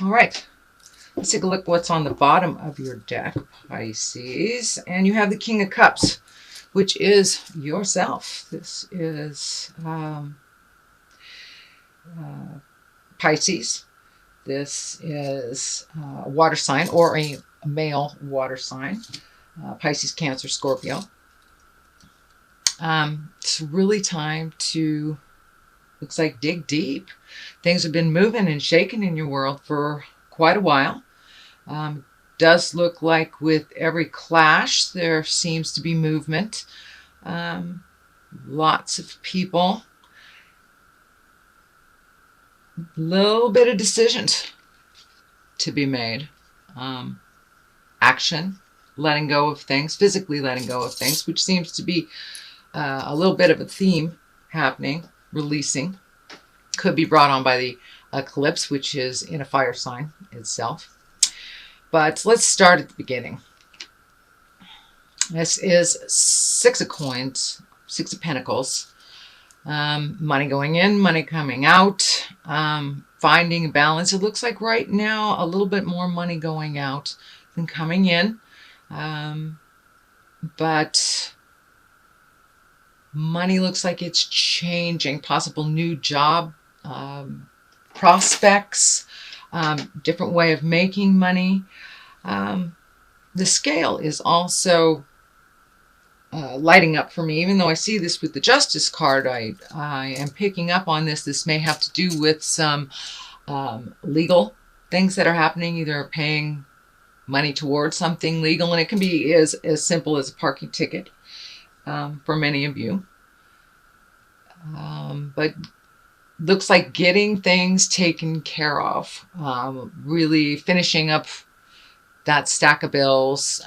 All right. Let's take a look what's on the bottom of your deck, Pisces. And you have the King of Cups, which is yourself. This is Pisces. This is a water sign or a male water sign. Pisces, Cancer, Scorpio. It's really time to, looks like, dig deep. Things have been moving and shaking in your world for quite a while. Does look like with every clash there seems to be movement. Lots of people. Little bit of decisions to be made. Action, letting go of things, physically letting go of things, which seems to be a little bit of a theme happening, releasing. Could be brought on by the eclipse, which is in a fire sign itself. But let's start at the beginning. This is Six of Coins, Six of Pentacles. Money going in, money coming out, finding a balance. It looks like right now a little bit more money going out than coming in. But money looks like it's changing. Possible new job prospects, different way of making money. The scale is also lighting up for me. Even though I see this with the Justice card, I am picking up on this. This may have to do with some legal things that are happening, either paying money towards something legal, and it can be as simple as a parking ticket for many of you. But looks like getting things taken care of, really finishing up that stack of bills,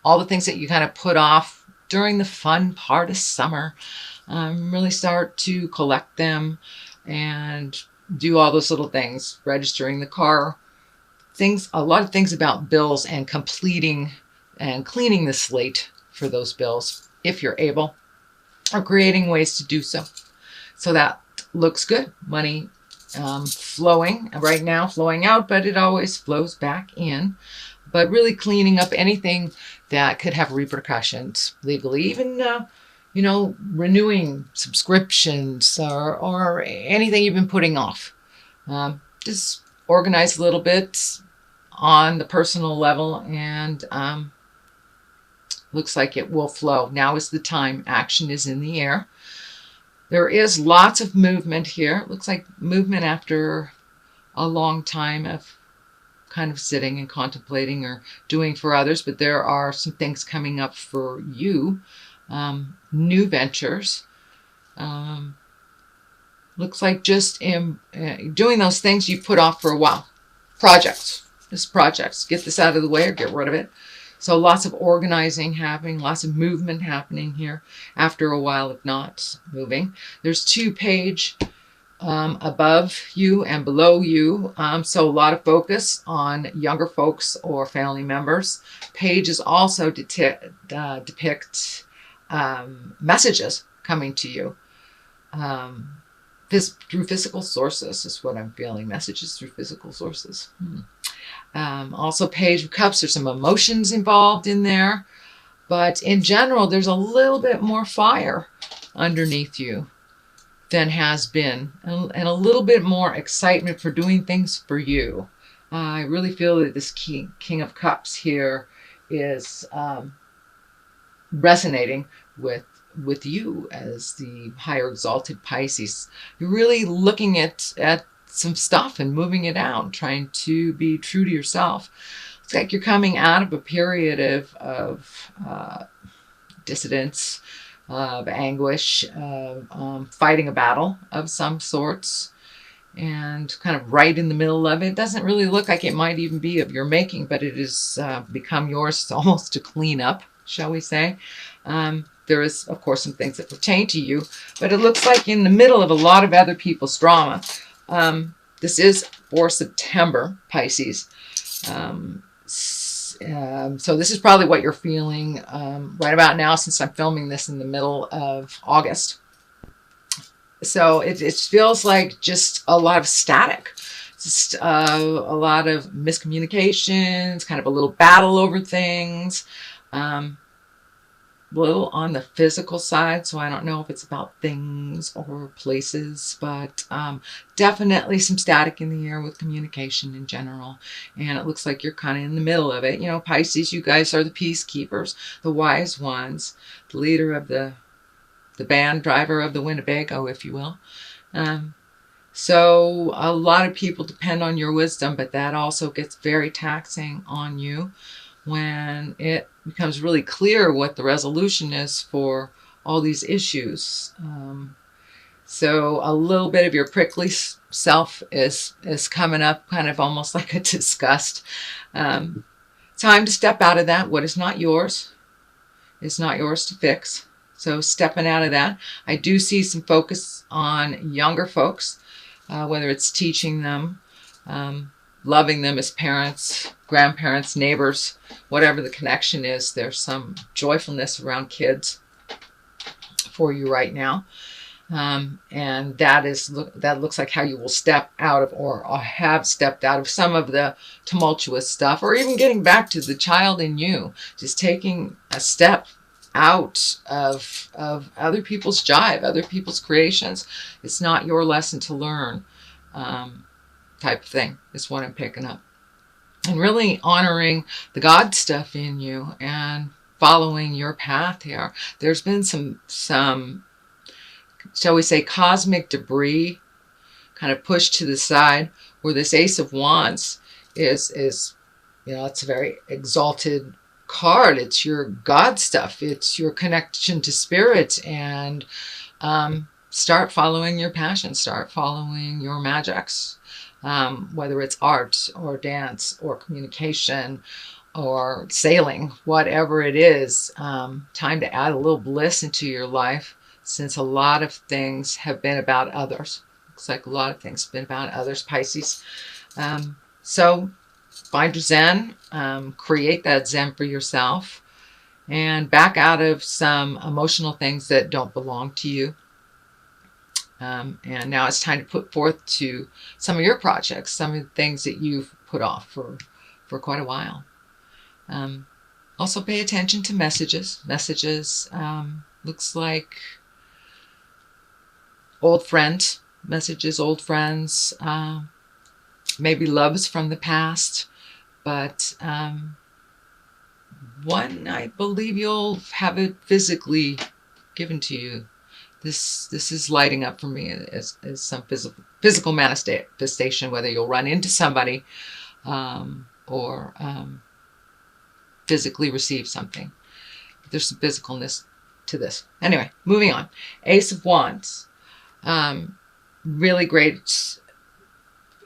all the things that you kind of put off during the fun part of summer, really start to collect them and do all those little things, registering the car, things, a lot of things about bills, and completing and cleaning the slate for those bills if you're able, or creating ways to do so. So that looks good. Money flowing right now, flowing out, but it always flows back in. But really cleaning up anything that could have repercussions legally, even renewing subscriptions or anything you've been putting off. Just organize a little bit on the personal level, and looks like it will flow. Now is the time. Action is in the air. There is lots of movement here. It looks like movement after a long time of kind of sitting and contemplating or doing for others, but there are some things coming up for you. New ventures. Looks like just doing those things you put off for a while. Projects. Just projects. Get this out of the way or get rid of it. So lots of organizing happening, lots of movement happening here after a while of not moving. There's 2 page above you and below you. So a lot of focus on younger folks or family members. Pages also depict messages coming to you. Through physical sources is what I'm feeling. Messages through physical sources. Also Page of Cups. There's some emotions involved in there. But in general, there's a little bit more fire underneath you than has been. And a little bit more excitement for doing things for you. I really feel that this King of Cups here is resonating with you as the higher exalted Pisces. You're really looking at some stuff and moving it out, trying to be true to yourself. It's like you're coming out of a period of dissidence, of anguish, of fighting a battle of some sorts, and kind of right in the middle of it. It doesn't really look like it might even be of your making, but it has become yours almost to clean up, shall we say. There is, of course, some things that pertain to you, but it looks like in the middle of a lot of other people's drama. This is for September, Pisces. So this is probably what you're feeling right about now, since I'm filming this in the middle of August. So it feels like just a lot of static. just a lot of miscommunications, kind of a little battle over things. A little on the physical side, so I don't know if it's about things or places, but definitely some static in the air with communication in general. And it looks like you're kind of in the middle of it. You know, Pisces, you guys are the peacekeepers, the wise ones, the leader of the band, driver of the Winnebago, if you will. So a lot of people depend on your wisdom, but that also gets very taxing on you when it becomes really clear what the resolution is for all these issues. So a little bit of your prickly self is coming up, kind of almost like a disgust. Time to step out of that. What is not yours is not yours to fix. So stepping out of that. I do see some focus on younger folks, whether it's teaching them, loving them as parents, grandparents, neighbors, whatever the connection is. There's some joyfulness around kids for you right now. And that looks like how you will step out of, or have stepped out of, some of the tumultuous stuff, or even getting back to the child in you, just taking a step out of other people's jive, other people's creations. It's not your lesson to learn, type of thing is what I'm picking up. And really honoring the God stuff in you and following your path here. There's been some shall we say, cosmic debris kind of pushed to the side, where this Ace of Wands is you know, it's a very exalted card. It's your God stuff. It's your connection to spirit. And start following your passion. Start following your magics. Whether it's art or dance or communication or sailing, whatever it is, time to add a little bliss into your life, since a lot of things have been about others. Looks like a lot of things have been about others, Pisces. So find your Zen, create that Zen for yourself, and back out of some emotional things that don't belong to you. And now it's time to put forth to some of your projects, some of the things that you've put off for quite a while. Also pay attention to messages. Looks like old friends, messages, old friends, maybe loves from the past, but one, I believe you'll have it physically given to you. This is lighting up for me as some physical manifestation, whether you'll run into somebody or physically receive something. There's some physicalness to this. Anyway, moving on. Ace of Wands. Really great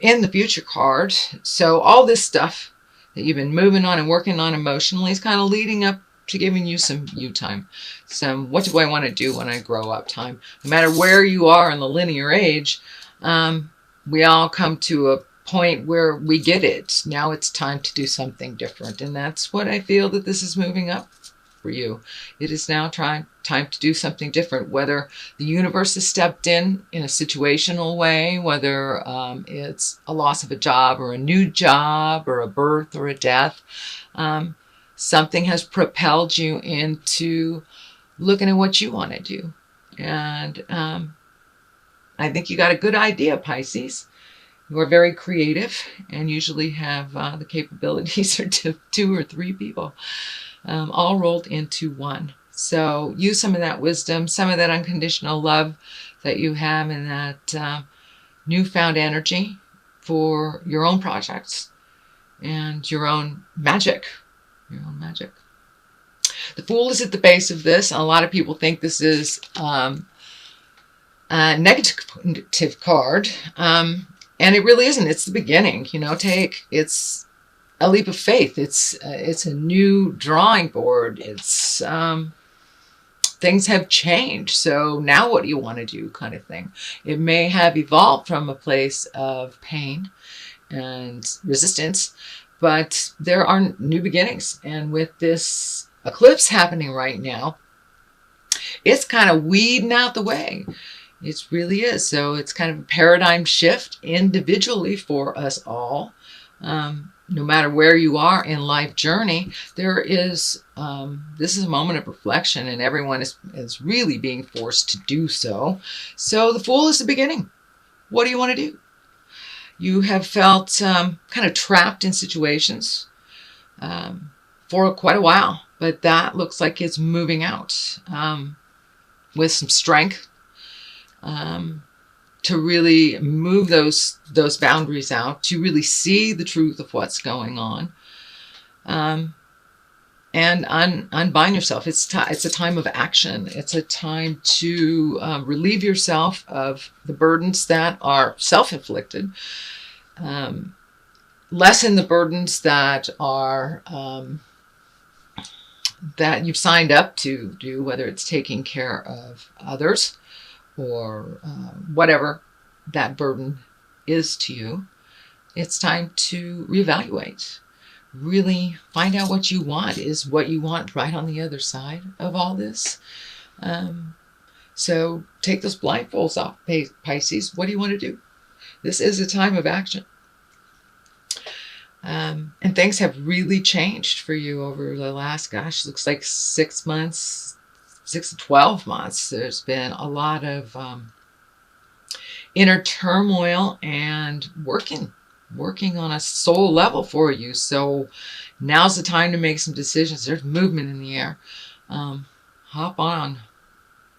in the future card. So all this stuff that you've been moving on and working on emotionally is kind of leading up to giving you some you time. Some what do I want to do when I grow up time. No matter where you are in the linear age, we all come to a point where we get it. Now it's time to do something different. And that's what I feel that this is moving up for you. It is now time to do something different, whether the universe has stepped in a situational way, whether it's a loss of a job or a new job or a birth or a death. Something has propelled you into looking at what you want to do. And I think you got a good idea, Pisces. You are very creative and usually have the capabilities of two or three people all rolled into one. So use some of that wisdom, some of that unconditional love that you have, and that newfound energy for your own projects and your own magic. Your own magic. The Fool is at the base of this. A lot of people think this is a negative card. And it really isn't. It's the beginning. You know, it's a leap of faith. It's a new drawing board. It's things have changed. So now what do you want to do, kind of thing. It may have evolved from a place of pain and resistance, but there are new beginnings. And with this eclipse happening right now, it's kind of weeding out the way. It really is. So it's kind of a paradigm shift individually for us all. No matter where you are in life journey, there is, this is a moment of reflection, and everyone is really being forced to do so. So the Fool is the beginning. What do you want to do? You have felt kind of trapped in situations for quite a while, but that looks like it's moving out with some strength to really move those boundaries out, to really see the truth of what's going on, and unbind yourself. It's a time of action. It's a time to relieve yourself of the burdens that are self-inflicted, lessen the burdens that are that you've signed up to do, whether it's taking care of others or whatever that burden is to you. It's time to reevaluate. Really find out what you want. Is what you want right on the other side of all this? So take those blindfolds off, Pisces. What do you want to do? This is a time of action. And things have really changed for you over the last, looks like 6 months, 6 to 12 months. There's been a lot of inner turmoil and working on a soul level for you. So now's the time to make some decisions. There's movement in the air. Hop on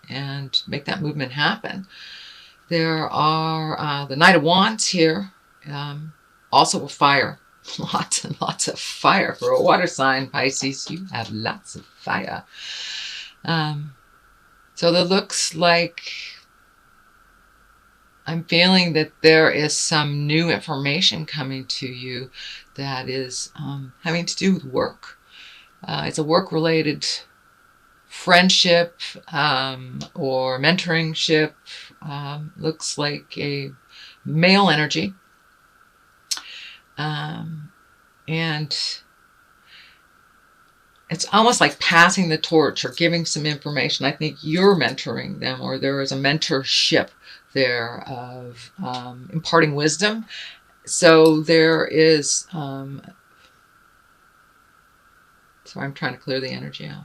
and make that movement happen. There are the Knight of Wands here, also a fire. Lots and lots of fire for a water sign, Pisces. You have lots of fire. So that looks like I'm feeling that there is some new information coming to you that is having to do with work. It's a work-related friendship or mentoringship. Looks like a male energy. And it's almost like passing the torch or giving some information. I think you're mentoring them, or there is a mentorship there of imparting wisdom. So there is, so I'm trying to clear the energy out.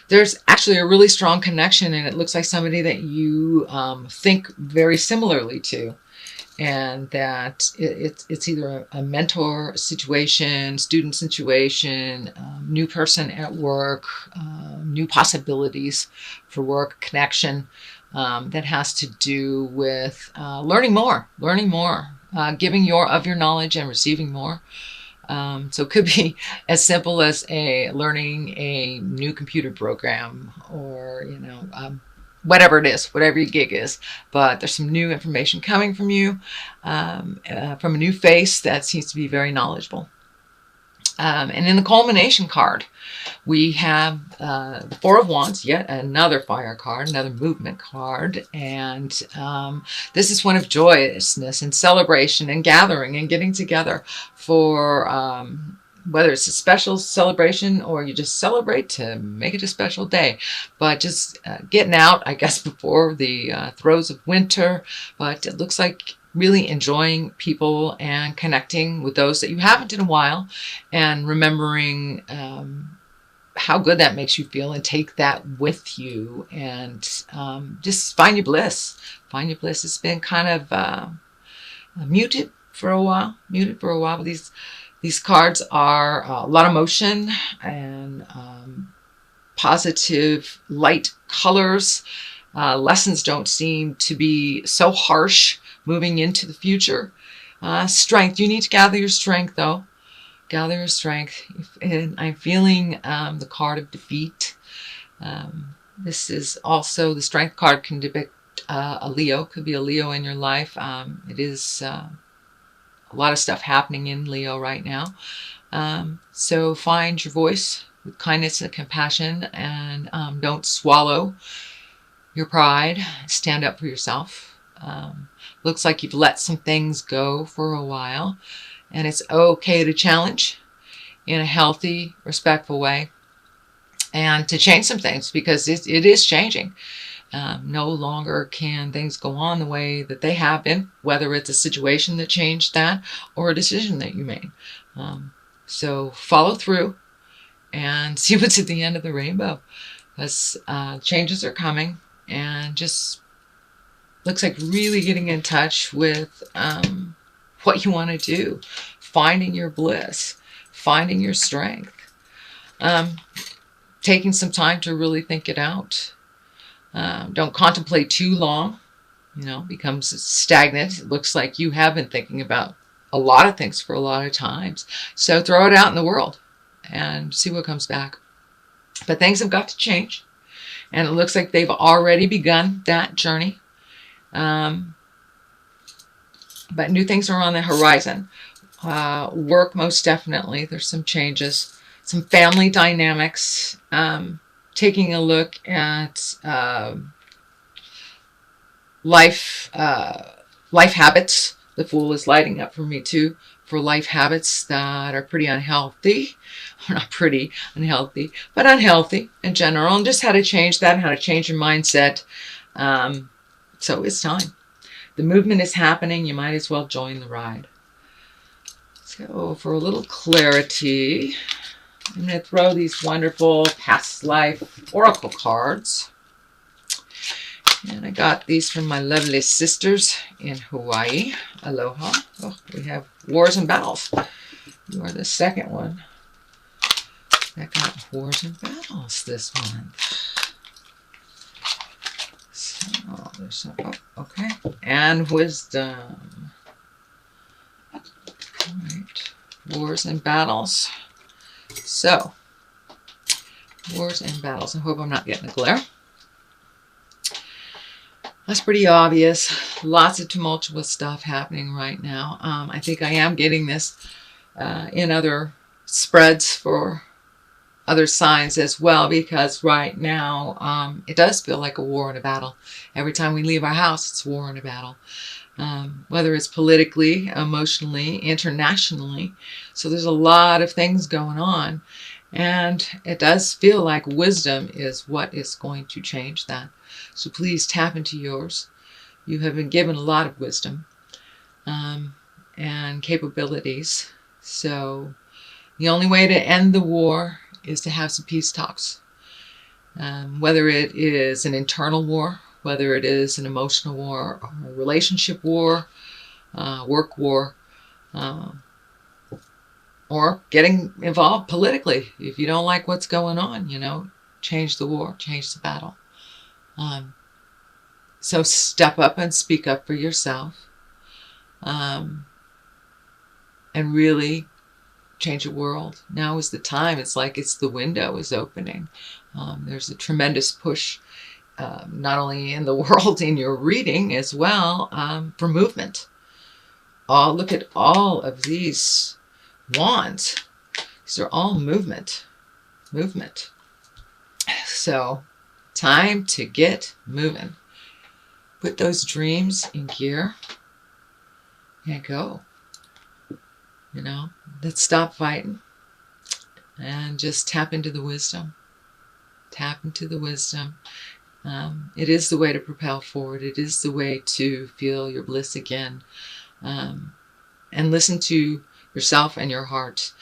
There's actually a really strong connection, and it looks like somebody that you think very similarly to. And that it's either a mentor situation, student situation, new person at work, new possibilities for work, connection that has to do with learning more, giving of your knowledge and receiving more. So it could be as simple as learning a new computer program, or whatever it is, whatever your gig is. But there's some new information coming from you, from a new face that seems to be very knowledgeable. And in the culmination card, we have the Four of Wands, yet another fire card, another movement card. And this is one of joyousness and celebration and gathering and getting together for whether it's a special celebration or you just celebrate to make it a special day. But just getting out, I guess, before the throes of winter. But it looks like really enjoying people and connecting with those that you haven't in a while, and remembering how good that makes you feel, and take that with you, and just find your bliss. Find your bliss. It's been kind of muted for a while. But these cards are a lot of motion and positive light colors. Lessons don't seem to be so harsh moving into the future. Strength. You need to gather your strength, though. Gather your strength. And I'm feeling the card of defeat. This is also, the strength card can depict a Leo. Could be a Leo in your life. It is a lot of stuff happening in Leo right now. So find your voice with kindness and compassion, and don't swallow your pride. Stand up for yourself. Looks like you've let some things go for a while, and it's okay to challenge in a healthy, respectful way. and to change some things, because it is changing. No longer can things go on the way that they have been, whether it's a situation that changed that or a decision that you made. So follow through and see what's at the end of the rainbow, because changes are coming, and just looks like really getting in touch with what you want to do, finding your bliss, finding your strength, taking some time to really think it out. Don't contemplate too long, becomes stagnant. It looks like you have been thinking about a lot of things for a lot of times. So throw it out in the world and see what comes back. But things have got to change, and it looks like they've already begun that journey. But new things are on the horizon. Work, most definitely. There's some changes, some family dynamics. Taking a look at life habits. The Fool is lighting up for me too, for life habits that are pretty unhealthy. Not pretty unhealthy, but unhealthy in general, and just how to change that and how to change your mindset. So it's time. The movement is happening. You might as well join the ride. So for a little clarity, I'm going to throw these wonderful past life oracle cards. And I got these from my lovely sisters in Hawaii. Aloha. Oh, we have Wars and Battles. You are the second one that got Wars and Battles this month. So there's some, okay. And Wisdom. All right. Wars and Battles. So, Wars and Battles. I hope I'm not getting a glare. That's pretty obvious. Lots of tumultuous stuff happening right now. I think I am getting this in other spreads for other signs as well, because right now it does feel like a war and a battle. Every time we leave our house, it's a war and a battle. Whether it's politically, emotionally, internationally. So there's a lot of things going on. And it does feel like wisdom is what is going to change that. So please tap into yours. You have been given a lot of wisdom and capabilities. So the only way to end the war is to have some peace talks. Whether it is an internal war, whether it is an emotional war, a relationship war, work war, or getting involved politically. If you don't like what's going on, change the war, change the battle. So step up and speak up for yourself, and really change the world. Now is the time. It's like the window is opening. There's a tremendous push, not only in the world, in your reading as well, for movement. Look at all of these wands. These are all movement. So, time to get moving. Put those dreams in gear and go. Let's stop fighting and just tap into the wisdom. Tap into the wisdom. It is the way to propel forward. It is the way to feel your bliss again. And listen to yourself and your heart.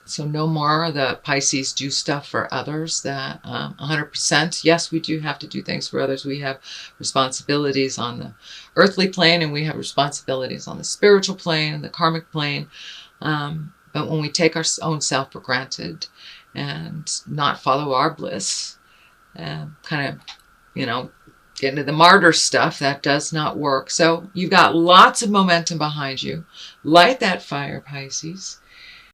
So no more the Pisces do stuff for others. That 100%. Yes, we do have to do things for others. We have responsibilities on the earthly plane, and we have responsibilities on the spiritual plane and the karmic plane. But when we take our own self for granted and not follow our bliss, kind of, get into the martyr stuff, that does not work. So you've got lots of momentum behind you. Light that fire, Pisces.